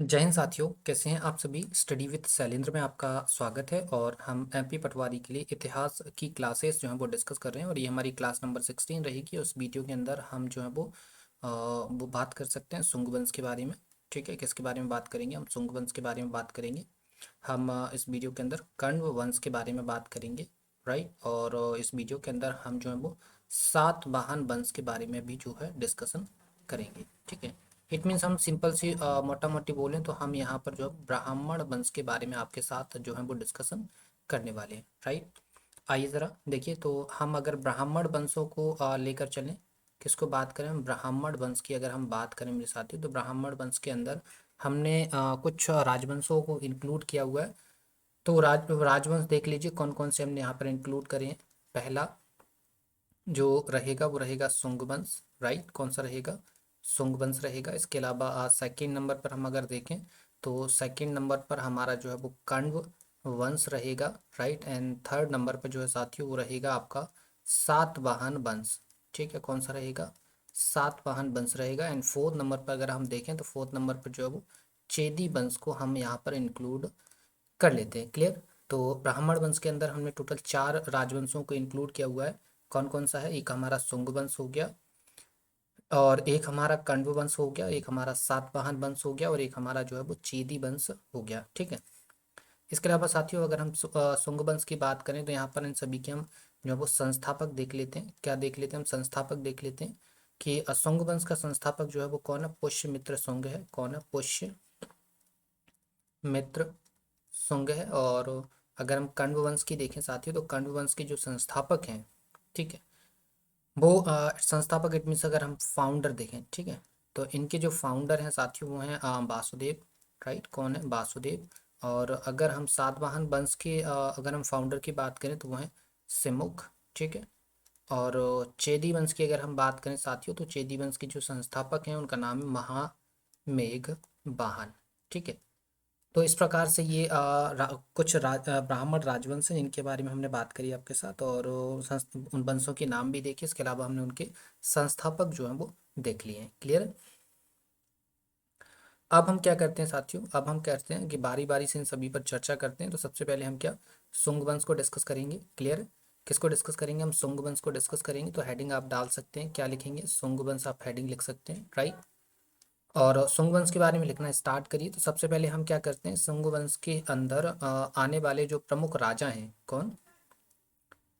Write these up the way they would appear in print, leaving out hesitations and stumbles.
जय हिंद साथियों, कैसे हैं आप सभी। स्टडी विद शैलेंद्र में आपका स्वागत है और हम एमपी पटवारी के लिए इतिहास की क्लासेस जो हैं वो डिस्कस कर रहे हैं और ये हमारी क्लास नंबर 16 रहेगी। उस वीडियो के अंदर हम जो है वो बात कर सकते हैं सुंग वंश के बारे में। ठीक है, किसके बारे में बात करेंगे? हम सुंग वंश के बारे में बात करेंगे। हम इस वीडियो के अंदर कण्व वंश के बारे में बात करेंगे। राइट, और इस वीडियो के अंदर हम जो है वो सातवाहन वंश के बारे में भी जो है डिस्कशन करेंगे। ठीक है, इट मीन्स हम सिंपल सी मोटा मोटी बोलें तो हम यहाँ पर जो है ब्राह्मण वंश के बारे में आपके साथ जो है वो डिस्कशन करने वाले हैं। राइट, आइए ज़रा देखिए, तो हम अगर ब्राह्मण वंशों को लेकर चलें, किसको बात करें? हम ब्राह्मण वंश की अगर हम बात करें मेरे साथियों, तो ब्राह्मण वंश के अंदर हमने कुछ राजवंशों को इंक्लूड किया हुआ है। तो राजवंश देख लीजिए कौन कौन से हमने यहाँ पर इंक्लूड करे हैं। पहला जो रहेगा वो रहेगा सुंग वंश। राइट, कौन सा रहेगा? सुंग वंश रहेगा। इसके अलावा सेकंड नंबर पर हम अगर देखें तो सेकंड नंबर पर हमारा जो है वो कण्व वंश रहेगा। राइट, एंड थर्ड नंबर पर जो है साथियों वो रहेगा आपका सातवाहन वंश। ठीक है, कौन सा रहेगा? सातवाहन वंश रहेगा। एंड फोर्थ नंबर पर अगर हम देखें तो फोर्थ नंबर पर जो है वो चेदी वंश को हम यहाँ पर इंक्लूड कर लेते हैं। क्लियर? तो ब्राह्मण वंश के अंदर हमने टोटल 4 राजवंशों को इंक्लूड किया हुआ है। कौन कौन सा है? एक हमारा सुंग वंश हो गया, और एक हमारा कण्व वंश हो गया, एक हमारा सातवाहन वंश हो गया, और एक हमारा जो है वो चेदी वंश हो गया। ठीक है, इसके अलावा साथियों अगर हम सुंग वंश की बात करें तो यहाँ पर इन सभी के हम जो है वो संस्थापक देख लेते हैं। क्या देख लेते हैं? हम संस्थापक देख लेते हैं कि सुंग वंश का संस्थापक जो है वो कौन है? पुष्यमित्र सुंग है। कौन है? पुष्यमित्र सुंग है। और अगर हम कण्व वंश की देखें साथियों, तो कण्व वंश के जो संस्थापक हैं, ठीक है, वो संस्थापक इट मीन्स अगर हम फाउंडर देखें, ठीक है, तो इनके जो फाउंडर हैं साथियों वो हैं वासुदेव। राइट, कौन है? वासुदेव। और अगर हम सातवाहन वंश के अगर हम फाउंडर की बात करें तो वो हैं सिमुख। ठीक है, और चेदी वंश की अगर हम बात करें साथियों, तो चेदी वंश के जो संस्थापक हैं उनका नाम है महामेघ वाहन। ठीक है, तो इस प्रकार से ये कुछ ब्राह्मण राजवंश हैं जिनके बारे में हमने बात करी आपके साथ, और उन वंशों के नाम भी देखे। इसके अलावा हमने उनके संस्थापक जो हैं वो देख लिए हैं। क्लियर है? अब हम क्या करते हैं साथियों? अब हम कहते हैं कि बारी बारी से इन सभी पर चर्चा करते हैं। तो सबसे पहले हम क्या सुंग वंश को डिस्कस करेंगे। क्लियर है? किसको डिस्कस करेंगे? हम सुंग वंश को डिस्कस करेंगे। तो हेडिंग आप डाल सकते हैं, क्या लिखेंगे? सुंग वंश आप हेडिंग लिख सकते हैं। राइट, और सुंग वंश के बारे में लिखना स्टार्ट करिए। तो सबसे पहले हम क्या करते हैं, सुंग वंश के अंदर आने वाले जो प्रमुख राजा हैं, कौन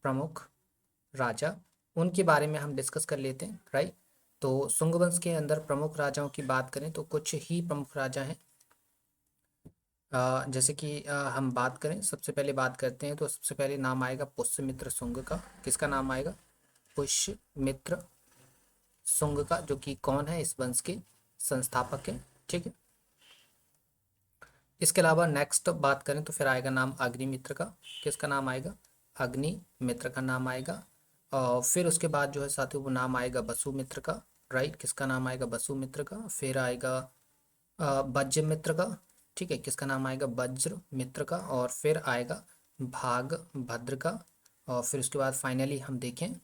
प्रमुख राजा, उनके बारे में हम डिस्कस कर लेते हैं। राइट, तो सुंग वंश के अंदर प्रमुख राजाओं की बात करें तो कुछ ही प्रमुख राजा हैं। जैसे कि हम बात करें, सबसे पहले बात करते हैं तो सबसे पहले नाम आएगा पुष्यमित्र सुंग का। किसका नाम आएगा? पुष्यमित्र सुंग का, जो कि कौन है? इस वंश के संस्थापक हैं। ठीक है, इसके अलावा नेक्स्ट बात करें तो फिर आएगा नाम अग्निमित्र का। किसका नाम आएगा? अग्निमित्र का नाम आएगा। और फिर उसके बाद जो है साथियों वो नाम आएगा वसुमित्र का। राइट, किसका नाम आएगा? वसुमित्र का। फिर आएगा वज्रमित्र का। ठीक है, किसका नाम आएगा? वज्र मित्र का। और फिर आएगा भागभद्र का। और फिर उसके बाद फाइनली हम देखें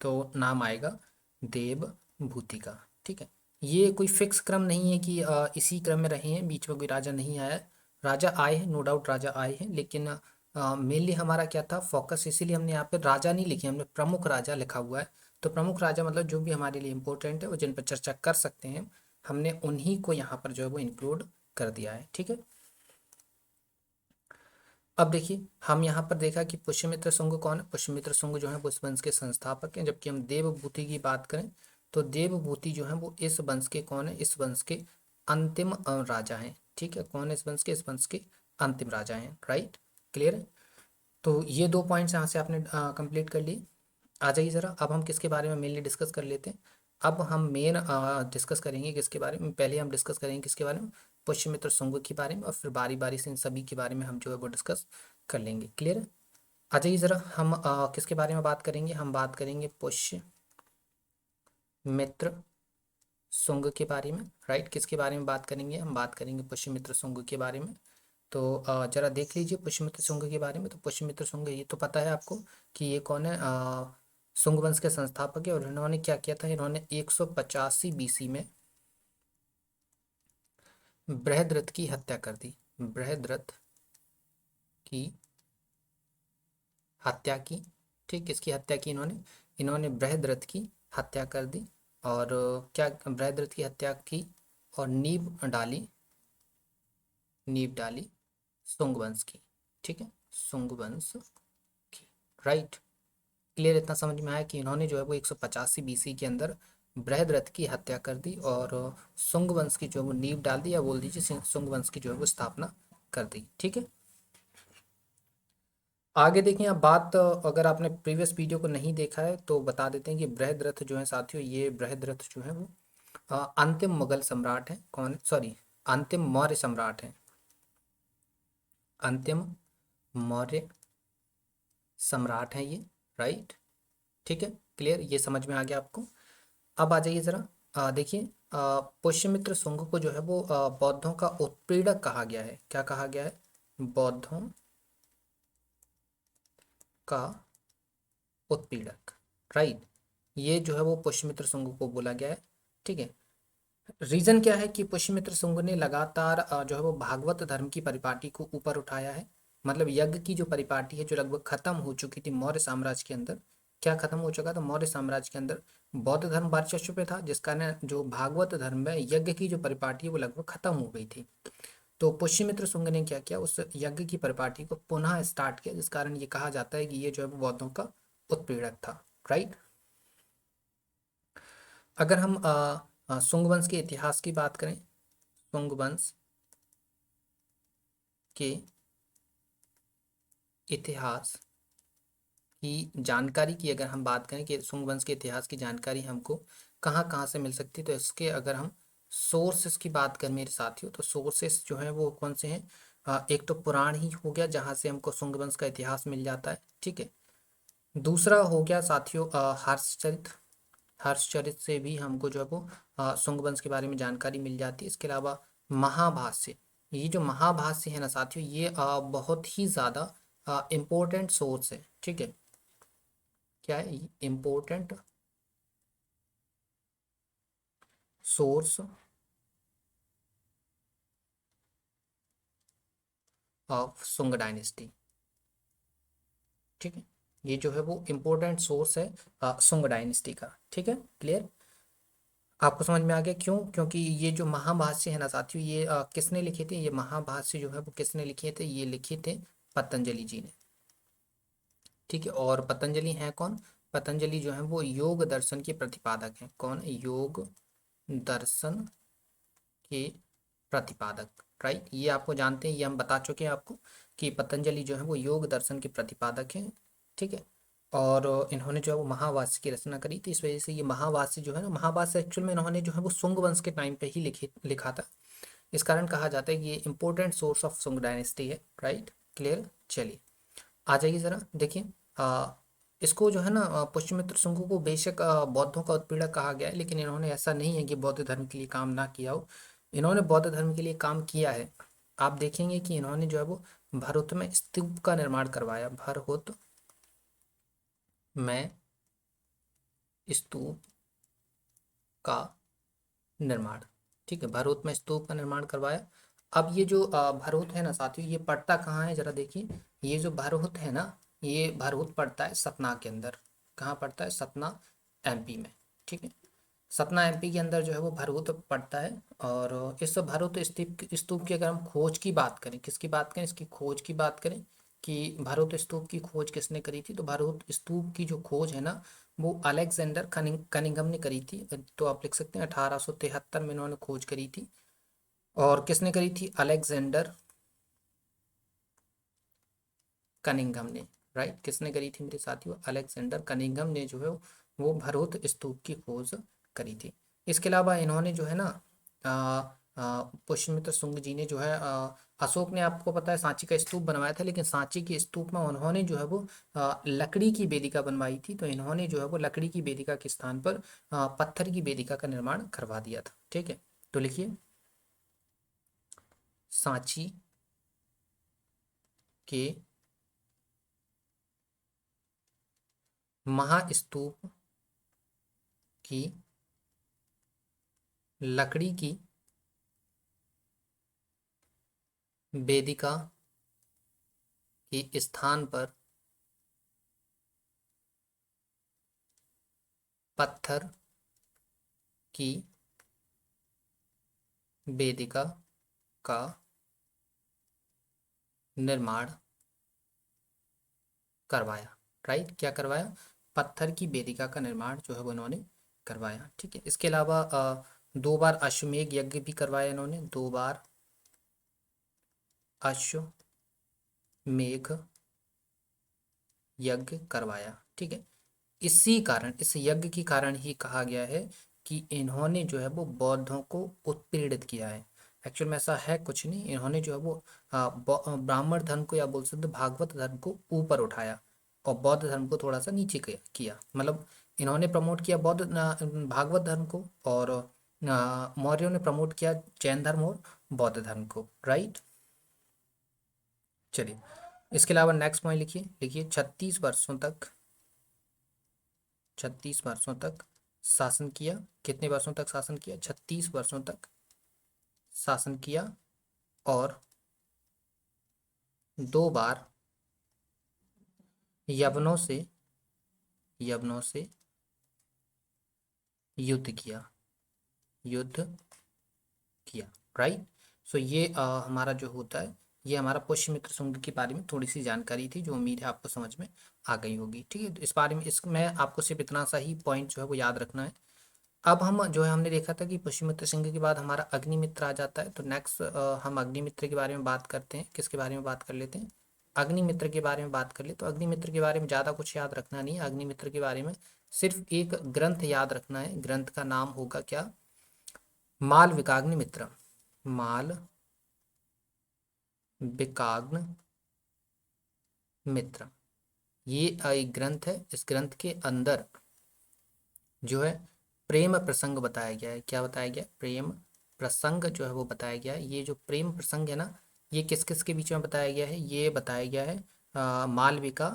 तो नाम आएगा देवभूति का। ठीक है, ये कोई फिक्स क्रम नहीं है कि इसी क्रम में रहे हैं, बीच में कोई राजा नहीं आया है। राजा आए हैं, नो डाउट राजा आए हैं, लेकिन मेनली हमारा क्या था फोकस, इसीलिए हमने यहाँ पे राजा नहीं लिखे, हमने प्रमुख राजा लिखा हुआ है। तो प्रमुख राजा मतलब जो भी हमारे लिए इंपॉर्टेंट है और जिन पर चर्चा कर सकते हैं, हमने उन्हीं को यहाँ पर जो है वो इंक्लूड कर दिया है। ठीक है, अब देखिए हम यहाँ पर देखा कि पुष्यमित्र शुंग कौन है? पुष्यमित्र शुंग जो है वो इस वंश के संस्थापक हैं। जबकि हम देवभूति की बात करें तो देवभूति जो है वो इस वंश के कौन है? इस वंश के अंतिम राजा हैं। ठीक है, कौन है इस वंश के? इस वंश के अंतिम राजा हैं। राइट, क्लियर है? तो ये 2 पॉइंट्स यहाँ से आपने कंप्लीट कर लिए। आ जाइए ज़रा, अब हम किसके बारे में मेनली डिस्कस कर लेते हैं। अब हम मेन डिस्कस करेंगे किसके बारे में? पहले हम डिस्कस करेंगे किसके बारे में? पुष्यमित्र शुंग के बारे में, और फिर बारी बारी से इन सभी के बारे में हम जो है वो डिस्कस कर लेंगे। क्लियर है? आ जाइए ज़रा, हम किसके बारे में बात करेंगे? हम बात करेंगे पुष्यमित्र शुंग के बारे में। राइट, किसके बारे में बात करेंगे? हम बात करेंगे पुष्यमित्र शुंग के बारे में। तो जरा देख लीजिए पुष्यमित्र शुंग के बारे में। तो पुष्यमित्र शुंग, ये तो पता है आपको कि ये कौन है? शुंग वंश के संस्थापक है। और इन्होंने क्या किया था? इन्होंने 185 बीसी में बृहद्रथ की हत्या कर दी। बृहद्रथ की हत्या की। ठीक, किसकी हत्या की इन्होंने? इन्होंने बृहद्रथ की हत्या कर दी। और क्या बृहद्रथ की हत्या की और नींव डाली सुंग वंश की। ठीक है, सुंग वंश की। Right, clear? इतना समझ में आया कि इन्होंने जो है वो 185 बीसी के अंदर बृहद्रथ की हत्या कर दी और सुंग वंश की जो है वो नींव डाल दी, या बोल दीजिए सुंग वंश की जो है वो स्थापना कर दी। ठीक है, आगे देखें। अब बात, अगर आपने प्रीवियस वीडियो को नहीं देखा है तो बता देते हैं कि बृहद्रथ जो है साथियों, ये बृहद्रथ जो है वो अंतिम मुगल सम्राट है। कौन? सॉरी, अंतिम मौर्य सम्राट है। अंतिम मौर्य सम्राट है ये। राइट, ठीक है, क्लियर? ये समझ में आ गया आपको? अब आ जाइए जरा, देखिए, पुष्यमित्र शुंग को जो है वो बौद्धों का उत्पीड़क कहा गया है। क्या कहा गया है? बौद्धों का उत्पीड़क। राइट, ये जो है वो पुष्यमित्र शुंग को बोला गया है। ठीक है, रीजन क्या है कि पुष्यमित्र शुंग ने लगातार जो है वो भागवत धर्म की परिपाटी को ऊपर उठाया है। मतलब यज्ञ की जो परिपाटी है जो लगभग खत्म हो चुकी थी मौर्य साम्राज्य के अंदर। क्या खत्म हो चुका था मौर्य साम्राज्य के अंदर? बौद्ध धर्म वर्चस्व पे था, जिस कारण जो भागवत धर्म में यज्ञ की जो परिपाटी है वो लगभग खत्म हो गई थी। तो पुष्यमित्र शुंग ने क्या किया, उस यज्ञ की परिपाटी को पुनः स्टार्ट किया, जिस कारण ये कहा जाता है कि ये जो है वो बौद्धों का उत्पीड़क था। राइट, अगर हम शुंग वंश के इतिहास की बात करें, शुंग वंश के इतिहास की जानकारी की अगर हम बात करें कि शुंग वंश के इतिहास की जानकारी हमको कहाँ कहाँ से मिल सकती है, तो इसके अगर हम सोर्सेस की बात करें मेरे साथियों, तो सोर्सेस जो हैं वो कौन से हैं? एक तो पुराण ही हो गया, जहाँ से हमको शुंग वंश का इतिहास मिल जाता है। ठीक है, दूसरा हो गया साथियों हर्षचरित। हर्षचरित से भी हमको जो है वो शुंग वंश के बारे में जानकारी मिल जाती है। इसके अलावा महाभाष्य, ये जो महाभाष्य है ना साथियों, ये बहुत ही ज़्यादा इम्पोर्टेंट सोर्स है। ठीक है, क्या है? Important source of Shunga dynasty. ठीक है, ये जो है वो इम्पोर्टेंट सोर्स है शुंग डायनेस्टी का। ठीक है, क्लियर? आपको समझ में आ गया क्यों? क्योंकि ये जो महाभाष्य है ना साथियों, ये किसने लिखे थे? ये महाभाष्य जो है वो किसने लिखे थे? ये लिखे थे पतंजलि जी ने। ठीक है, और पतंजलि हैं कौन? पतंजलि जो है वो योग दर्शन के प्रतिपादक हैं। कौन? योग दर्शन के प्रतिपादक। राइट, ये आपको जानते हैं, ये हम बता चुके हैं आपको कि पतंजलि जो है वो योग दर्शन के प्रतिपादक हैं। ठीक है, और इन्होंने जो है वो महाभाष्य की रचना करी थी। इस वजह से ये महाभाष्य जो है ना, महाभाष्य एक्चुअल में इन्होंने जो है वो शुंग वंश के टाइम पे ही लिखा था। इस कारण कहा जाता है कि ये important source of Shunga dynasty है। Right, clear? चलिए, आ जाइए ज़रा, देखिए, इसको जो है ना पुष्यमित्र शुंग को बेशक बौद्धों का उत्पीड़क कहा गया है, लेकिन इन्होंने ऐसा नहीं है कि बौद्ध धर्म के लिए काम ना किया हो। इन्होंने बौद्ध धर्म के लिए काम किया है। आप देखेंगे कि इन्होंने जो है वो भरत में स्तूप का निर्माण करवाया। भरत में स्तूप का निर्माण। ठीक है, भरत में स्तूप का निर्माण करवाया। अब ये जो भरत है ना साथियों, ये पड़ता कहाँ है? जरा देखिए, ये जो भरत है ना, ये भरत पड़ता है सतना के अंदर। कहाँ पड़ता है? सतना, एमपी में। ठीक है, सतना एमपी के अंदर जो है वो भरत पड़ता है। और इस भरत स्तूप स्तूप की अगर हम खोज की बात करें, किसकी बात करें? इसकी खोज की बात करें कि भरत स्तूप की खोज किसने करी थी, तो भरत स्तूप की जो खोज है ना, वो अलेक्जेंडर कनिंघम ने करी थी। तो आप लिख सकते हैं 1873 में इन्होंने खोज करी थी। और किसने करी थी? अलेक्जेंडर कनिंघम ने। राइट, किसने करी थी मेरे साथियों? अलेक्जेंडर कनिंघम ने जो है वो भरत स्तूप की खोज करी थी। इसके अलावा इन्होंने जो है ना पुष्यमित्र शुंग जी ने जो है अशोक ने, आपको पता है, सांची का स्तूप बनवाया था, लेकिन सांची के स्तूप में उन्होंने जो है वो लकड़ी की वेदिका बनवाई थी। तो इन्होंने जो है वो लकड़ी की वेदिका के स्थान पर पत्थर की वेदिका का निर्माण करवा दिया था। ठीक है, तो लिखिए, सांची के महास्तूप की लकड़ी की वेदिका के स्थान पर पत्थर की वेदिका का निर्माण करवाया। राइट, क्या करवाया? पत्थर की वेदिका का निर्माण जो है वो इन्होंने करवाया। ठीक है, इसके अलावा 2 बार अश्वमेध यज्ञ भी करवाया इन्होंने, 2 बार अश्वमेध यज्ञ करवाया। ठीक है, इसी कारण, इस यज्ञ के कारण ही कहा गया है कि इन्होंने जो है वो बौद्धों को उत्पीड़ित किया है। एक्चुअल में ऐसा है कुछ नहीं, इन्होंने जो है वो ब्राह्मण धर्म को या बोल सकते भागवत धर्म को ऊपर उठाया और बौद्ध धर्म को थोड़ा सा नीचे किया। मतलब इन्होंने प्रमोट किया भागवत धर्म को, और मौर्यों ने प्रमोट किया जैन धर्म और बौद्ध धर्म को। राइट, चलिए इसके अलावा नेक्स्ट पॉइंट लिखिए। लिखिए 36 वर्षों तक शासन किया। कितने वर्षों तक शासन किया? 36 वर्षों तक शासन किया, और 2 बार यवनों से युद्ध किया। युद्ध किया। राइट, सो ये हमारा जो होता है, ये हमारा पुष्यमित्र शुंग के बारे में थोड़ी सी जानकारी थी, जो उम्मीद है आपको समझ में आ गई होगी। ठीक है, तो इस बारे में इसमें आपको सिर्फ इतना सा ही पॉइंट जो है वो याद रखना है। अब हम जो है, हमने देखा था कि पुष्यमित्र सिंह के बाद हमारा अग्निमित्र आ जाता है। तो नेक्स्ट हम अग्निमित्र के बारे में बात करते हैं। किसके बारे में बात कर लेते हैं? अग्निमित्र के बारे में बात कर ले। तो अग्निमित्र के बारे में ज़्यादा कुछ याद रखना नहीं है। अग्निमित्र के बारे में सिर्फ एक ग्रंथ याद रखना है। ग्रंथ का नाम होगा क्या? मालविकाग्निमित्र। मालविकाग्निमित्र, ये एक ग्रंथ है। इस ग्रंथ के अंदर जो है प्रेम प्रसंग बताया गया है। क्या बताया गया? प्रेम प्रसंग जो है वो बताया गया है। ये जो प्रेम प्रसंग है ना, ये किस किस के बीच में बताया गया है? ये बताया गया है मालविका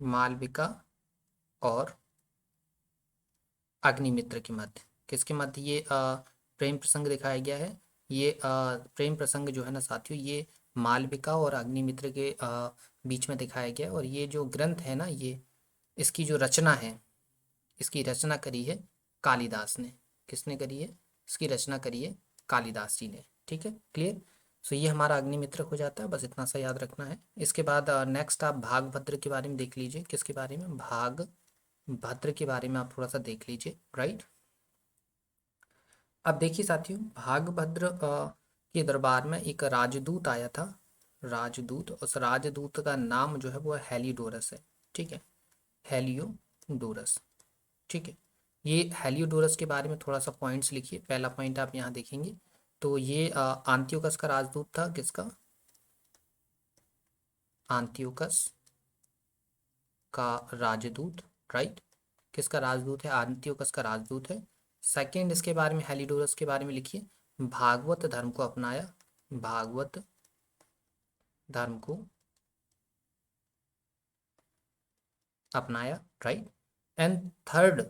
मालविका और अग्निमित्र के मध्य। किसके मध्य ये प्रेम प्रसंग दिखाया गया है? ये प्रेम प्रसंग जो है ना साथियों, ये मालविका और अग्निमित्र के बीच में दिखाया गया है। और ये जो ग्रंथ है ना, ये इसकी जो रचना है, इसकी रचना करी है कालिदास ने। किसने करी है? इसकी रचना करी है कालिदास जी ने। ठीक है, क्लियर? सो ये हमारा अग्निमित्र हो जाता है, बस इतना सा याद रखना है। इसके बाद नेक्स्ट आप भागभद्र के बारे में देख लीजिए। किसके बारे में? भागभद्र के बारे में आप थोड़ा सा देख लीजिए। राइट, अब देखिए साथियों, भागभद्र के दरबार में एक राजदूत आया था। राजदूत, उस राजदूत का नाम जो है वो हेलिडोरस है। ठीक है, हेलियोडोरस। ठीक है, ये हेलियोडोरस के बारे में थोड़ा सा पॉइंट्स लिखिए। पहला पॉइंट आप यहाँ देखेंगे तो ये आंतियोकस का राजदूत था। किसका? आंतियोकस का राजदूत। राइट, किसका राजदूत है? आंतियोकस का राजदूत है। सेकंड, इसके बारे में हेलिडोरस के बारे में लिखिए। भागवत धर्म को अपनाया। भागवत धर्म को अपनाया। राइट, एंड थर्ड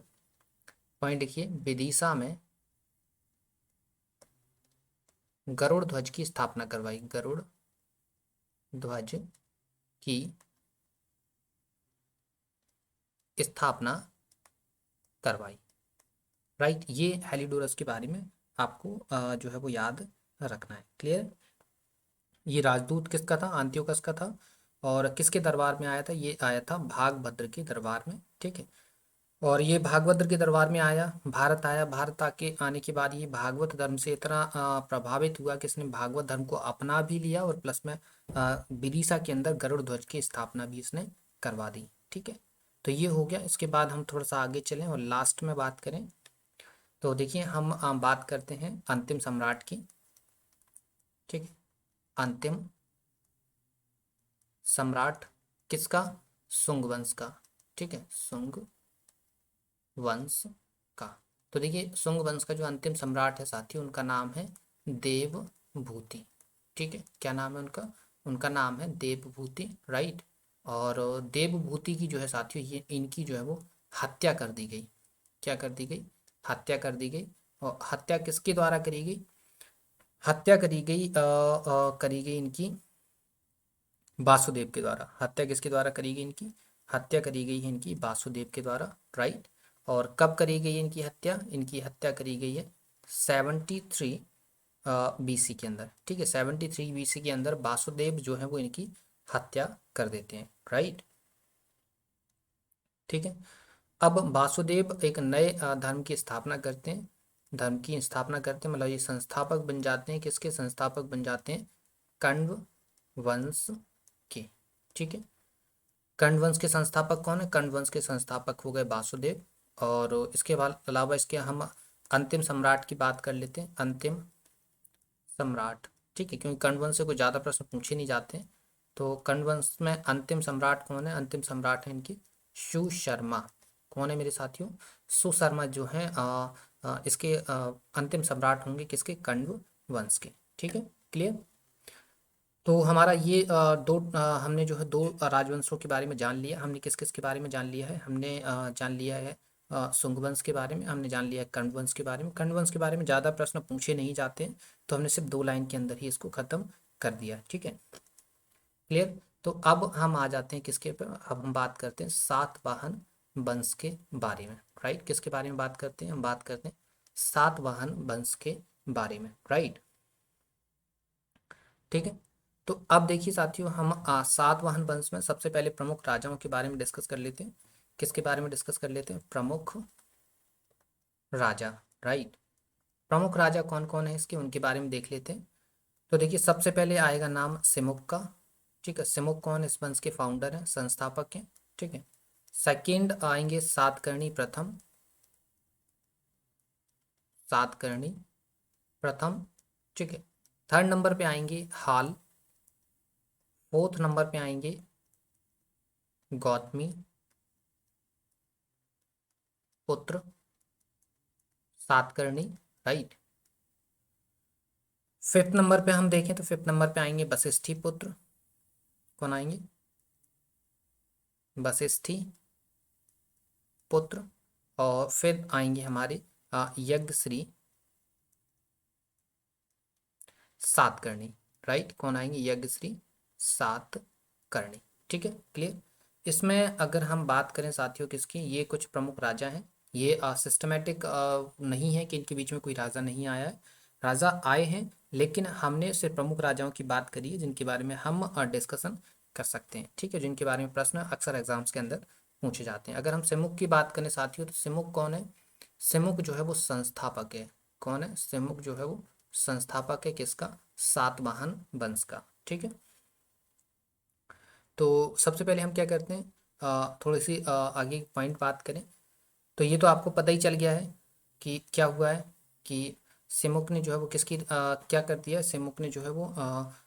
पॉइंट लिखिए, विदिशा में गरुड़ ध्वज की स्थापना करवाई। गरुड़ ध्वज की स्थापना करवाई। राइट, ये हेलिडोरस के बारे में आपको जो है वो याद रखना है। क्लियर? ये राजदूत किसका था? अंत्योकस का था। और किसके दरबार में आया था? ये आया था भागभद्र के दरबार में। ठीक है, और ये भागवत के दरबार में आया, भारत आया। भारत आके आने के बाद ये भागवत धर्म से इतना प्रभावित हुआ कि इसने भागवत धर्म को अपना भी लिया, और प्लस में विदिशा के अंदर गरुड़ ध्वज की स्थापना भी इसने करवा दी। ठीक है, तो ये हो गया। इसके बाद हम थोड़ा सा आगे चलें और लास्ट में बात करें। तो देखिए, हम बात करते हैं अंतिम सम्राट की। ठीक है, अंतिम सम्राट किसका? सुंग वंश का। ठीक है, सुंग वंश का। तो देखिए, सुंग वंश का जो अंतिम सम्राट है साथियों, उनका नाम है देवभूति। ठीक है, क्या नाम है उनका? उनका नाम है देवभूति। राइट, और देवभूति की जो है साथियों, ये इनकी जो है वो हत्या कर दी गई। क्या कर दी गई? हत्या कर दी गई। और हत्या किसके द्वारा करी गई? हत्या करी गई इनकी वासुदेव के द्वारा। हत्या किसके द्वारा करी गई इनकी? हत्या करी गई है इनकी वासुदेव के द्वारा, राइट। और कब करी गई है इनकी हत्या? इनकी हत्या करी गई है 73 बीसी के अंदर, ठीक है। 73 बीसी के अंदर वासुदेव जो है वो इनकी हत्या कर देते हैं, राइट, ठीक है। अब वासुदेव एक नए धर्म की स्थापना करते हैं। धर्म की स्थापना करते हैं मतलब ये संस्थापक बन जाते हैं। किसके संस्थापक बन जाते हैं? कण्व वंश के, ठीक है। कण्व वंश के संस्थापक कौन है? कण्व वंश के संस्थापक हो गए वासुदेव। और इसके बाद अलावा इसके हम अंतिम सम्राट की बात कर लेते हैं। अंतिम सम्राट, ठीक है, क्योंकि कण्व वंश से कोई ज़्यादा प्रश्न पूछे नहीं जाते हैं। तो कण्व वंश में अंतिम सम्राट कौन है? अंतिम सम्राट है इनकी सुशर्मा। कौन है मेरे साथियों? सुशर्मा जो है इसके अंतिम सम्राट होंगे किसके? कण्व वंश के, ठीक है, क्लियर। तो हमारा ये हमने जो है दो राजवंशों के बारे में जान लिया। हमने किस किस के बारे में जान लिया है? हमने जान लिया है शुंग वंश के बारे में, हमने जान लिया है कण्व वंश के बारे में। कण्व वंश के बारे में ज़्यादा प्रश्न पूछे नहीं जाते हैं, तो हमने सिर्फ 2 लाइन के अंदर ही इसको खत्म कर दिया, ठीक है, क्लियर। तो अब हम आ जाते हैं किसके पे? अब हम बात करते हैं सातवाहन वंश के बारे में, राइट। किसके बारे में बात करते हैं? हम बात करते हैं सातवाहन वंश के बारे में, राइट, ठीक है। तो अब देखिए साथियों, हम सातवाहन वंश में सबसे पहले प्रमुख राजाओं के बारे में डिस्कस कर लेते हैं। किसके बारे में डिस्कस कर लेते हैं? प्रमुख राजा, राइट। प्रमुख राजा कौन कौन है इसके, उनके बारे में देख लेते हैं। तो देखिए सबसे पहले आएगा नाम सिमुक का, ठीक है। सिमुक कौन? इस वंश के फाउंडर हैं, संस्थापक हैं, ठीक है। सेकंड आएंगे सातकर्णी प्रथम, सातकर्णी प्रथम, ठीक है। थर्ड नंबर पे आएंगे हाल। फोर्थ नंबर पे आएंगे गौतमी पुत्र सातकर्णी, राइट। फिफ्थ नंबर पे हम देखें तो फिफ्थ नंबर पे आएंगे वशिष्ठी पुत्र। कौन आएंगे? वशिष्ठी पुत्र। और फिर आएंगे हमारे यज्ञश्री सातकर्णी, राइट। कौन आएंगे? यज्ञश्री सातकर्णी, ठीक है, क्लियर। इसमें अगर हम बात करें साथियों किसकी, ये कुछ प्रमुख राजा हैं। ये सिस्टमेटिक नहीं है कि इनके बीच में कोई राजा नहीं आया है, राजा आए हैं, लेकिन हमने सिर्फ प्रमुख राजाओं की बात करी है जिनके बारे में हम डिस्कशन कर सकते हैं, ठीक है, जिनके बारे में प्रश्न अक्सर एग्जाम्स के अंदर पूछे जाते हैं। अगर हम सिमुक की बात करें साथियों, तो सिमुक कौन है? सिमुक जो है वो संस्थापक है। कौन है? सिमुक जो है वो संस्थापक है किसका? सातवाहन वंश का, ठीक है। तो सबसे पहले हम क्या करते हैं, थोड़ी सी आगे पॉइंट बात करें। तो ये तो आपको पता ही चल गया है कि क्या हुआ है कि सिमुक ने जो है वो किसकी क्या कर दिया? सिमुक ने जो है वो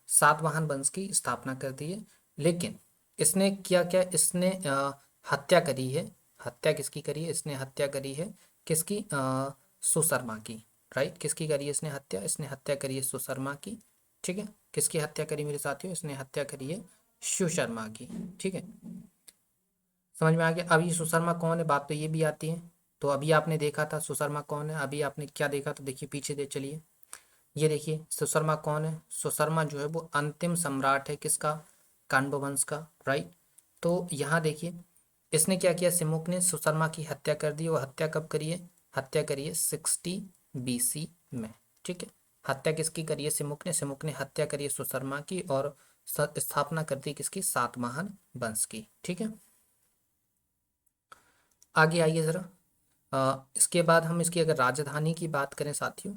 सातवाहन वंश की स्थापना कर दी है। लेकिन इसने क्या क्या? इसने हत्या करी है। हत्या किसकी करी है? इसने हत्या करी है किसकी? सुशर्मा की, राइट। किसकी करी है इसने हत्या? इसने हत्या करी है सुशर्मा की, ठीक है। किसकी हत्या करी मेरे साथियों? इसने हत्या करी है सुशर्मा की, ठीक है। समझ में आ गया? अब ये सुशर्मा कौन है, बात तो ये भी आती है। तो अभी आपने देखा था सुशर्मा कौन है, अभी आपने क्या देखा? तो देखिए पीछे दे चलिए, ये देखिए सुशर्मा कौन है। सुशर्मा जो है वो अंतिम सम्राट है किसका? कांडव वंश का, राइट। तो यहाँ देखिए इसने क्या किया, सिमुक ने सुशर्मा की हत्या कर दी। वो हत्या कब करी है? हत्या करी है 60 बीसी में, ठीक है। हत्या किसकी करी है? सिमुक ने। सिमुक ने हत्या करी है सुशर्मा की और स्थापना कर दी किसकी? सातवाहन वंश की, ठीक है। आगे आइए ज़रा। इसके बाद हम इसकी अगर राजधानी की बात करें साथियों,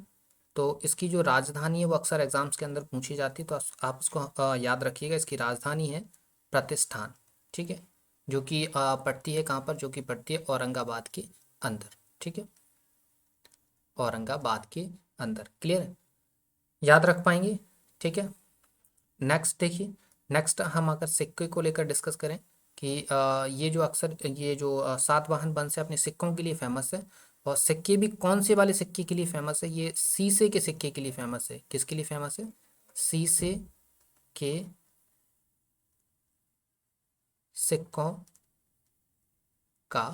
तो इसकी जो राजधानी है वो अक्सर एग्जाम्स के अंदर पूछी जाती है, तो आप उसको याद रखिएगा। इसकी राजधानी है प्रतिष्ठान, ठीक है, जो कि पड़ती है कहाँ पर? जो कि पड़ती है औरंगाबाद के अंदर, ठीक है, औरंगाबाद के अंदर, क्लियर है, याद रख पाएंगे, ठीक है। नेक्स्ट देखिए, नेक्स्ट हम अगर सिक्के को लेकर डिस्कस करें कि ये जो अक्सर ये जो सातवाहन वंश है अपने सिक्कों के लिए फेमस है। और सिक्के भी कौन से वाले सिक्के के लिए फेमस है? ये शीशे के सिक्के के लिए फेमस है। किसके लिए फेमस है? शीशे के सिक्कों का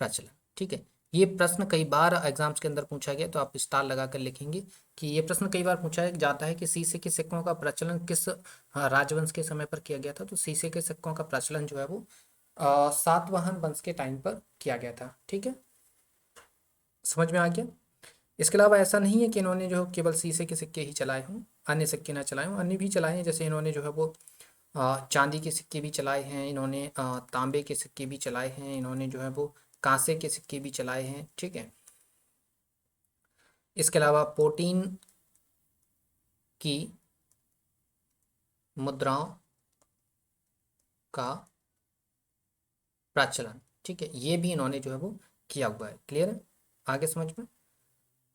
प्रचलन, ठीक है। ये प्रश्न कई बार एग्जाम्स के अंदर पूछा गया, तो आप स्टार लगा कर लिखेंगे कि ये प्रश्न कई बार पूछा जाता है कि शीशे के सिक्कों का प्रचलन किस राजवंश के समय पर किया गया था। तो शीशे के सिक्कों का प्रचलन जो है वो सातवाहन वंश के टाइम पर किया गया था। ठीक है, समझ में आ गया। इसके अलावा ऐसा नहीं है कि इन्होंने जो केवल शीशे के सिक्के ही चलाए हों, अन्य सिक्के ना चलाए हों, अन्य भी चलाए हैं। जैसे इन्होंने जो है वो चांदी के सिक्के भी चलाए हैं, इन्होंने तांबे के सिक्के भी चलाए हैं, इन्होंने जो है वो कांसे के सिक्के भी चलाए हैं। ठीक है, इसके अलावा प्रोटीन की मुद्राओं का प्रचलन, ठीक है, ये भी इन्होंने जो है वो किया हुआ है। क्लियर है, आगे समझ में।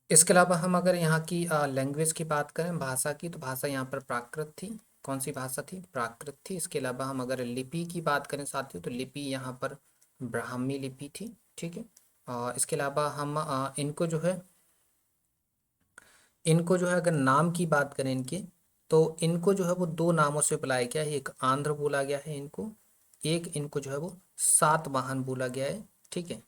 इसके अलावा हम अगर यहाँ की लैंग्वेज की बात करें, भाषा की, तो भाषा यहाँ पर प्राकृत थी। कौन सी भाषा थी? प्राकृत थी। इसके अलावा हम अगर लिपि की बात करें साथियों, तो लिपि यहाँ पर ब्राह्मी लिपि थी। ठीक है, इसके अलावा हम इनको जो है अगर नाम की बात करें इनके, तो इनको जो है वो दो नामों से बुलाया गया है। एक आंध्र बोला गया है इनको, एक इनको जो है वो सातवाहन बोला गया है। ठीक है,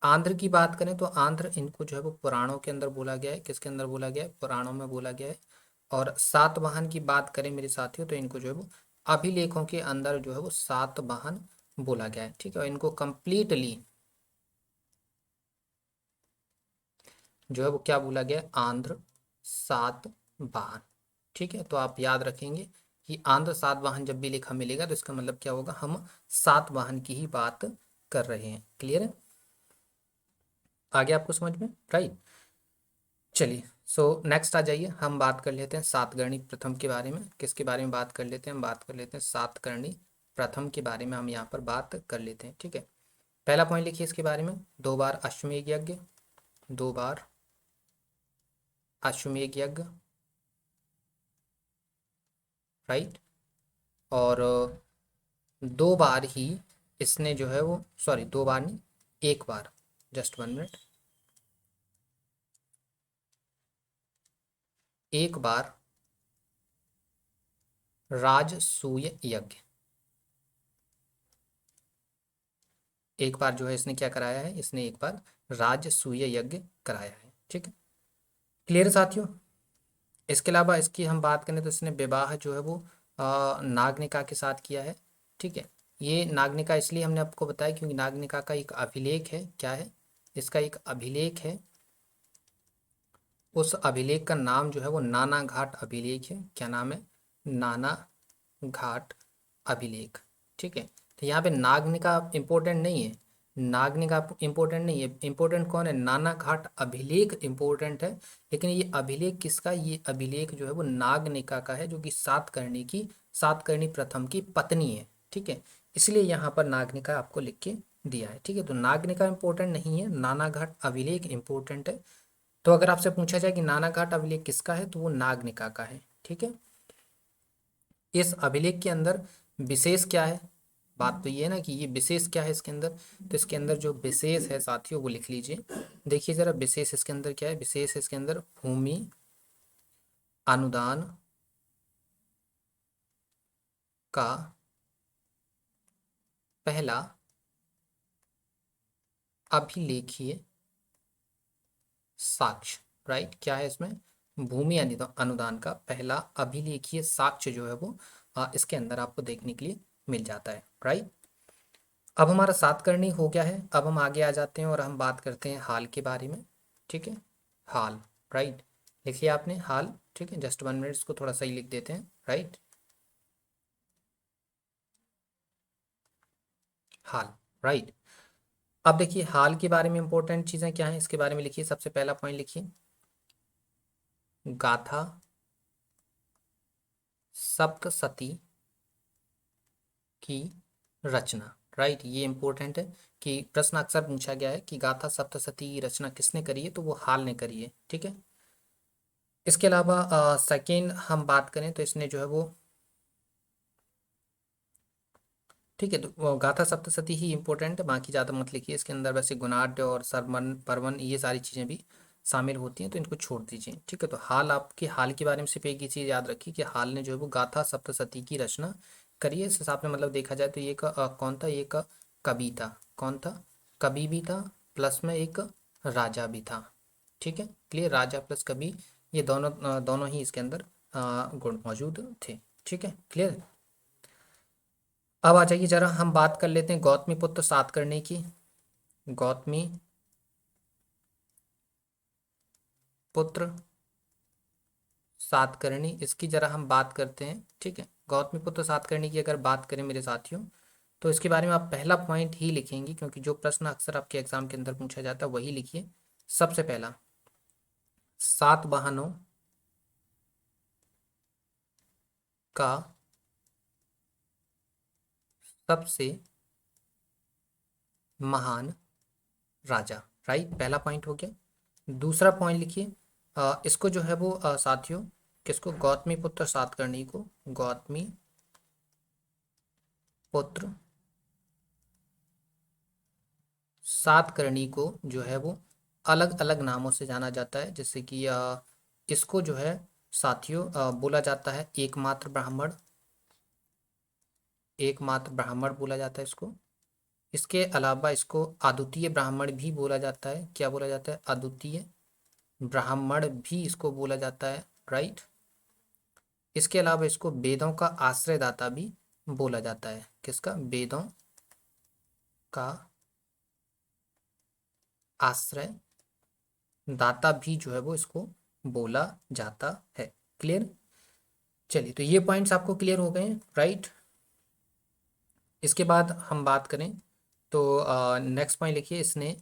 आंध्र की बात करें तो आंध्र इनको जो है वो पुराणों के अंदर बोला गया है। किसके अंदर बोला गया है? पुराणों में बोला गया है। और सातवाहन की बात करें मेरे साथियों, तो इनको जो है वो अभिलेखों के अंदर जो है वो सातवाहन बोला गया है। ठीक है, और इनको कंप्लीटली जो है वो क्या बोला गया है? आंध्र सातवाहन। ठीक है, तो आप याद रखेंगे कि आंध्र सातवाहन जब भी लिखा मिलेगा तो इसका मतलब क्या होगा? हम सातवाहन की ही बात कर रहे हैं। क्लियर है, आगे आपको समझ में? राइट, चलिए। सो नेक्स्ट आ जाइए, हम बात कर लेते हैं सातकर्णी प्रथम के बारे में। किसके बारे में बात कर लेते हैं? हम बात कर लेते हैं सातकर्णी प्रथम के बारे में, हम यहाँ पर बात कर लेते हैं। ठीक है, पहला पॉइंट लिखिए इसके बारे में, 2 बार अश्वमेध यज्ञ, 2 बार अश्वमेध यज्ञ। राइट, और 2 बार ही इसने जो है वो, सॉरी 2 बार नहीं, 1 बार, जस्ट 1 मिनट, 1 बार राजसूय यज्ञ, 1 बार जो है इसने क्या कराया है? इसने 1 बार राजसूय यज्ञ कराया है। ठीक है, क्लियर साथियों। इसके अलावा इसकी हम बात करें तो इसने विवाह जो है वो नागनिका के साथ किया है। ठीक है, ये नागनिका इसलिए हमने आपको बताया क्योंकि नागनिका का एक अभिलेख है। क्या है? इसका एक अभिलेख है। उस अभिलेख का नाम जो है वो नाना घाट अभिलेख है। क्या नाम है? नाना घाट अभिलेख। ठीक है, तो यहाँ पे नागनिका इंपॉर्टेंट नहीं है, नागनिका इंपॉर्टेंट नहीं है, इंपॉर्टेंट कौन है? नाना घाट अभिलेख इंपॉर्टेंट है। लेकिन ये अभिलेख किसका? ये अभिलेख जो है वो नागनिका का है, जो कि सातकर्णी प्रथम की पत्नी है। ठीक है, इसलिए यहाँ पर नागनिका आपको लिख के दिया है। ठीक है, तो नागनिका इंपॉर्टेंट नहीं है, नाना घाट अभिलेख इंपॉर्टेंट है। तो अगर आपसे पूछा जाए कि नाना घाट अभिलेख किसका है, तो वो नागनिका का है। ठीक है, इस अभिलेख के अंदर विशेष क्या है? बात तो ये है ना कि ये विशेष क्या है इसके अंदर। तो इसके अंदर जो विशेष है साथियों वो लिख लीजिए। देखिए जरा, विशेष इसके अंदर क्या है? विशेष इसके अंदर भूमि अनुदान का पहला अभिलेखीय साक्ष्य। राइट, क्या है इसमें? भूमि अनुदान का पहला अभिलेखीय साक्ष्य जो है वो इसके अंदर आपको देखने के लिए मिल जाता है। राइट, अब हमारा सातकर्णी हो गया है। अब हम आगे आ जाते हैं और हम बात करते हैं हाल के बारे में। ठीक है, हाल। राइट, लिखिए आपने हाल। ठीक है, जस्ट 1 मिनट, इसको थोड़ा सही लिख देते हैं। राइट, हाल। राइट, अब देखिए हाल के बारे में इंपॉर्टेंट चीज़ें क्या हैं इसके बारे में लिखिए। सबसे पहला पॉइंट लिखिए, गाथा सप्तशती की रचना। राइट, ये इंपॉर्टेंट है कि प्रश्न अक्सर पूछा गया है कि गाथा सप्तशती की रचना किसने करी है, तो वो हाल ने करी है। ठीक है, इसके अलावा सेकेंड हम बात करें तो इसने जो है वो, ठीक है, तो गाथा सप्तशती ही इंपॉर्टेंट है, बाकी ज़्यादा मत लिखिए। इसके अंदर वैसे गुणाढ्य और सरमन परवन ये सारी चीज़ें भी शामिल होती हैं, तो इनको छोड़ दीजिए। ठीक है, तो हाल, आपके हाल के बारे में सिर्फ एक ही चीज़ याद रखिए कि हाल ने जो है वो गाथा सप्तशती की रचना करी है। इस हिसाब से मतलब देखा जाए तो ये कौन था? ये कवि था। कौन था? कवि भी था प्लस में एक राजा भी था। ठीक है, क्लियर, राजा प्लस कवि, ये दोनों ही इसके अंदर गुण मौजूद थे। ठीक है, क्लियर। अब आ जाइए जरा हम बात कर लेते हैं गौतमी पुत्र सातकर्णी की। गौतमी पुत्र सातकर्णी, इसकी जरा हम बात करते हैं। ठीक है, गौतमी पुत्र सातकर्णी की अगर बात करें मेरे साथियों, तो इसके बारे में आप पहला पॉइंट ही लिखेंगे, क्योंकि जो प्रश्न अक्सर आपके एग्जाम के अंदर पूछा जाता है वही लिखिए। सबसे पहला, सातवाहनों का सबसे महान राजा। राइट, पहला पॉइंट हो गया। दूसरा पॉइंट लिखिए, इसको जो है वो साथियों, किसको, गौतमी पुत्र सातकर्णी को, गौतमी पुत्र सातकर्णी को जो है वो अलग अलग नामों से जाना जाता है। जैसे कि इसको जो है साथियों बोला जाता है एकमात्र ब्राह्मण, एकमात्र ब्राह्मण बोला जाता है इसको। इसके अलावा इसको अद्वितीय ब्राह्मण भी बोला जाता है। क्या बोला जाता है, अद्वितीय ब्राह्मण भी इसको बोला जाता है। राइट, इसके अलावा इसको वेदों का आश्रयदाता भी बोला जाता है। किसका, वेदों का आश्रय दाता भी जो है वो इसको बोला जाता है। क्लियर, चलिए, तो ये पॉइंट्स आपको क्लियर हो गए हैं। राइट, इसके बाद हम बात करें तो नेक्स्ट पॉइंट लिखिए, इसने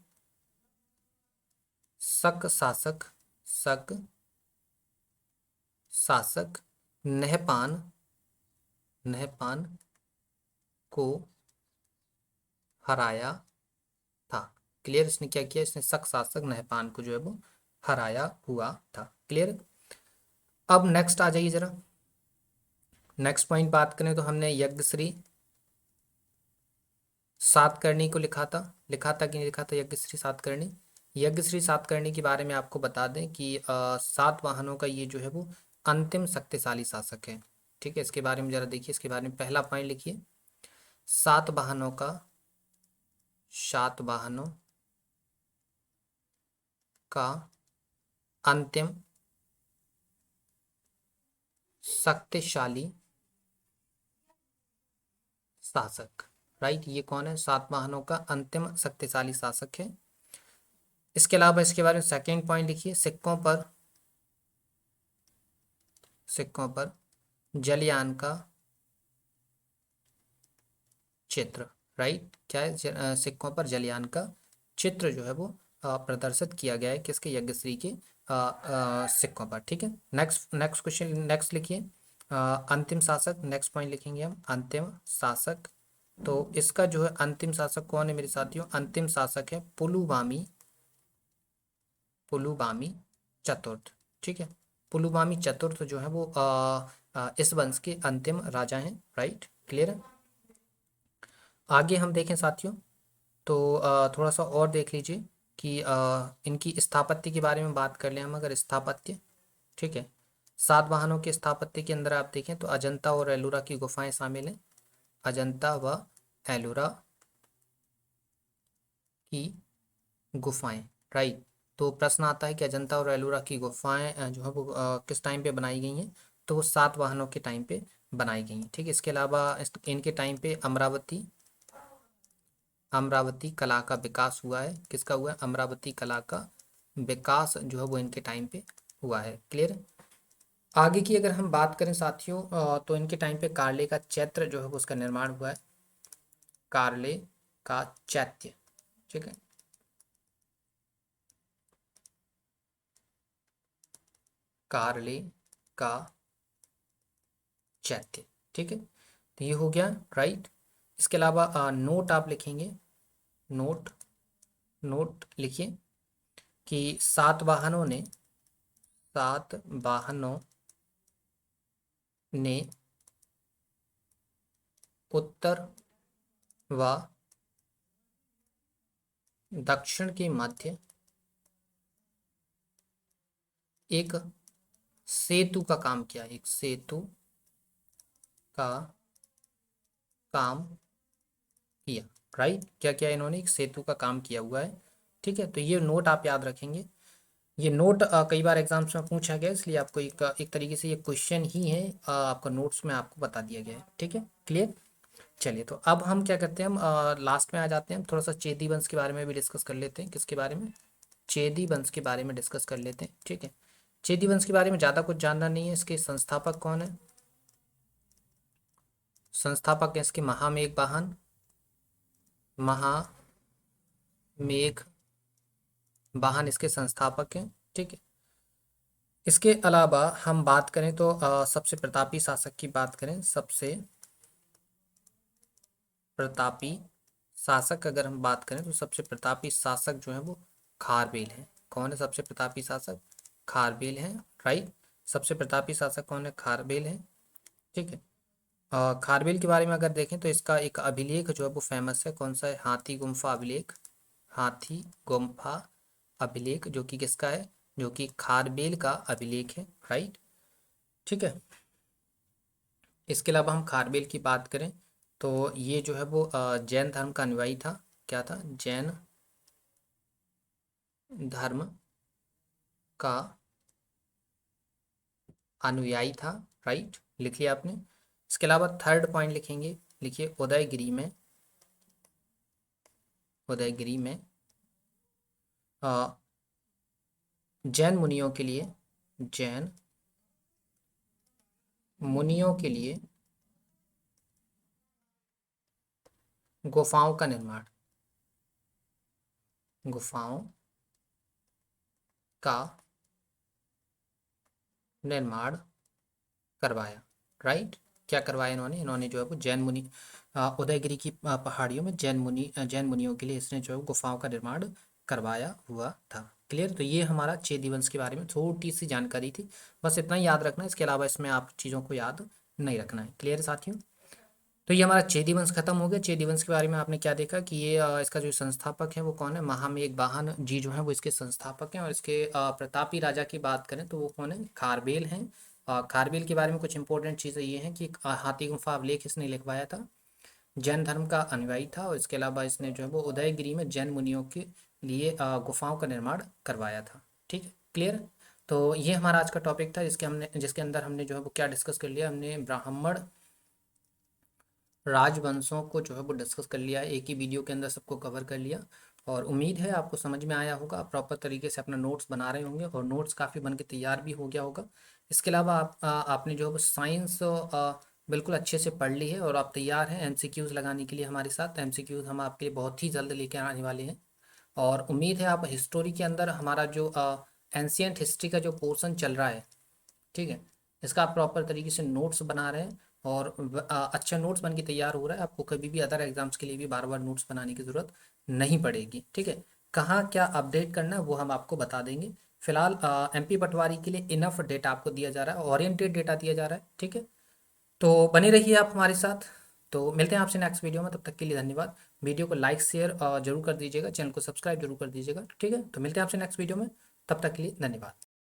शक शासक, शक शासक नहपान, नहपान को हराया था। क्लियर, इसने क्या किया, इसने शक शासक नहपान को जो है वो हराया हुआ था। क्लियर। अब नेक्स्ट आ जाइए जरा, नेक्स्ट पॉइंट बात करें तो हमने यज्ञश्री सातकर्णी को लिखा था कि नहीं लिखा था, यज्ञश्री सातकर्णी। यज्ञश्री सातकर्णी के बारे में आपको बता दें कि सातवाहनों का ये जो है वो अंतिम शक्तिशाली शासक है। ठीक है, इसके बारे में जरा देखिए, इसके बारे में पहला पॉइंट लिखिए, सातवाहनों का, सातवाहनों का अंतिम शक्तिशाली शासक। राइट, ये कौन है, सातवाहनों का अंतिम शक्तिशाली शासक है। इसके अलावा इसके बारे में सेकेंड पॉइंट लिखिए, सिक्कों पर, सिक्कों पर जलयान का चित्र। राइट, क्या है, सिक्कों पर जलयान का चित्र जो है वो प्रदर्शित किया गया है किसके, यज्ञश्री के सिक्कों पर। ठीक है, नेक्स्ट नेक्स्ट क्वेश्चन, नेक्स्ट लिखिए, अंतिम शासक, नेक्स्ट पॉइंट लिखेंगे हम अंतिम शासक। तो इसका जो है अंतिम शासक कौन है मेरे साथियों, अंतिम शासक है पुलुमावी, पुलुमावी चतुर्थ। ठीक है, पुलुमावी चतुर्थ जो है वो इस वंश के अंतिम राजा हैं। राइट, क्लियर है। आगे हम देखें साथियों, तो थोड़ा सा और देख लीजिए कि इनकी स्थापत्य के बारे में बात कर लें हम, अगर स्थापत्य। ठीक है, सातवाहनों के स्थापत्य के अंदर आप देखें तो अजंता और एलोरा की गुफाएं शामिल हैं, अजंता व एलोरा की गुफाएं। राइट, तो प्रश्न आता है कि अजंता और एलोरा की गुफाएं जो है वो किस टाइम पे बनाई गई हैं, तो वो सातवाहनों के टाइम पे बनाई गई हैं। ठीक है, इसके अलावा इनके टाइम पे अमरावती, अमरावती कला का विकास हुआ है। किसका हुआ है, अमरावती कला का विकास जो है वो इनके टाइम पे हुआ है। क्लियर। आगे की अगर हम बात करें साथियों, तो इनके टाइम पे कार्ले का चैत्य जो है वो उसका निर्माण हुआ है, कार्ले का चैत्य। ठीक है, कार्ले का चैत्य। ठीक है, तो ये हो गया। राइट, इसके अलावा नोट आप लिखेंगे, नोट, नोट लिखिए कि सातवाहनों ने, सातवाहनों ने उत्तर व दक्षिण के मध्य एक सेतु का काम किया, एक सेतु का काम किया। राइट, क्या किया इन्होंने, एक सेतु का काम किया हुआ है। ठीक है, तो ये नोट आप याद रखेंगे। ये नोट कई बार एग्जाम्स में पूछा गया, इसलिए आपको एक तरीके से ये क्वेश्चन ही है, आपका नोट्स में आपको बता दिया गया है। ठीक है, क्लियर। चलिए, तो अब हम क्या करते हैं, हम लास्ट में आ जाते हैं, हम थोड़ा सा चेदी वंश के बारे में भी डिस्कस कर लेते हैं। किसके बारे में? चेदी वंश के बारे में डिस्कस कर लेते हैं। ठीक है, चेदी वंश के बारे में ज़्यादा कुछ जानना नहीं है। इसके संस्थापक कौन है? संस्थापक है इसके महामेघ वाहन, महामेघ वाहन इसके संस्थापक हैं। ठीक है, इसके अलावा हम बात करें तो सबसे प्रतापी शासक की बात करें, सबसे प्रतापी शासक अगर हम बात करें तो सबसे प्रतापी शासक जो है वो खारवेल है। कौन है सबसे प्रतापी शासक? खारवेल है, राइट। सबसे प्रतापी शासक कौन है? खारवेल है। ठीक है, खारवेल के बारे में अगर देखें तो इसका एक अभिलेख जो है वो फेमस है। कौन सा है? हाथी गुम्फा अभिलेख। हाथी गुम्फा अभिलेख जो कि किसका है? जो कि खारवेल का अभिलेख है, राइट। ठीक है, इसके अलावा हम खारवेल की बात करें तो ये जो है वो जैन धर्म का अनुयायी था। क्या था? जैन धर्म का अनुयायी था, राइट। लिख लिया आपने। इसके अलावा थर्ड पॉइंट लिखेंगे, लिखिए उदयगिरी में, उदयगिरी में जैन मुनियों के लिए, जैन मुनियों के लिए गुफाओं का निर्माण, गुफाओं का निर्माण करवाया, राइट। क्या करवाया इन्होंने? इन्होंने जो है वो जैन मुनि उदयगिरी की पहाड़ियों में जैन मुनियों के लिए इसने जो है गुफाओं का निर्माण करवाया हुआ था। क्लियर। तो ये हमारा चेदी वंश के बारे में छोटी सी जानकारी थी, बस इतना ही याद रखना है। इसके अलावा इसमें आप चीज़ों को याद नहीं रखना है। क्लियर साथियों। तो ये हमारा चेदी वंश खत्म हो गया। चेदी वंश के बारे में आपने क्या देखा कि ये इसका जो संस्थापक है वो कौन है? महामेघ वाहन जी जो है वो इसके संस्थापक हैं। और इसके प्रतापी राजा की बात करें तो वो कौन है? खारवेल हैं। खारवेल के बारे में कुछ इंपॉर्टेंट चीज़ें ये हैं कि हाथी गुफा अभिलेख इसने लिखवाया था, जैन धर्म का अनुयायी था, और इसके अलावा इसने जो है वो उदयगिरी में जैन मुनियों के लिए गुफाओं का निर्माण करवाया था। ठीक है, क्लियर। तो ये हमारा आज का टॉपिक था, जिसके अंदर हमने जो है वो क्या डिस्कस कर लिया, हमने ब्राह्मण राजवंशों को जो है वो डिस्कस कर लिया है। एक ही वीडियो के अंदर सबको कवर कर लिया, और उम्मीद है आपको समझ में आया होगा। आप प्रॉपर तरीके से अपना नोट्स बना रहे होंगे, और नोट्स काफ़ी बन के तैयार भी हो गया होगा। इसके अलावा आपने जो है वो साइंस बिल्कुल अच्छे से पढ़ ली है, और आप तैयार हैं एमसीक्यूज़ लगाने के लिए हमारे साथ। एमसीक्यूज़ हम आपके लिए बहुत ही जल्द लेके आने वाले हैं, और उम्मीद है आप हिस्टोरी के अंदर हमारा जो एंशियंट हिस्ट्री का जो पोर्शन चल रहा है, ठीक है, इसका आप प्रॉपर तरीके से नोट्स बना रहे हैं, और अच्छा नोट्स बन के तैयार हो रहा है। आपको कभी भी अदर एग्जाम्स के लिए भी बार बार नोट्स बनाने की ज़रूरत नहीं पड़ेगी। ठीक है, कहाँ क्या अपडेट करना है वो हम आपको बता देंगे। फिलहाल एमपी पटवारी के लिए इनफ डेटा आपको दिया जा रहा है, ओरिएंटेड डेटा दिया जा रहा है। ठीक है, तो बने रहिए आप हमारे साथ। तो मिलते हैं आपसे नेक्स्ट वीडियो में, तब तक के लिए धन्यवाद। वीडियो को लाइक शेयर जरूर कर दीजिएगा, चैनल को सब्सक्राइब जरूर कर दीजिएगा। ठीक है, तो मिलते हैं आपसे नेक्स्ट वीडियो में, तब तक के लिए धन्यवाद।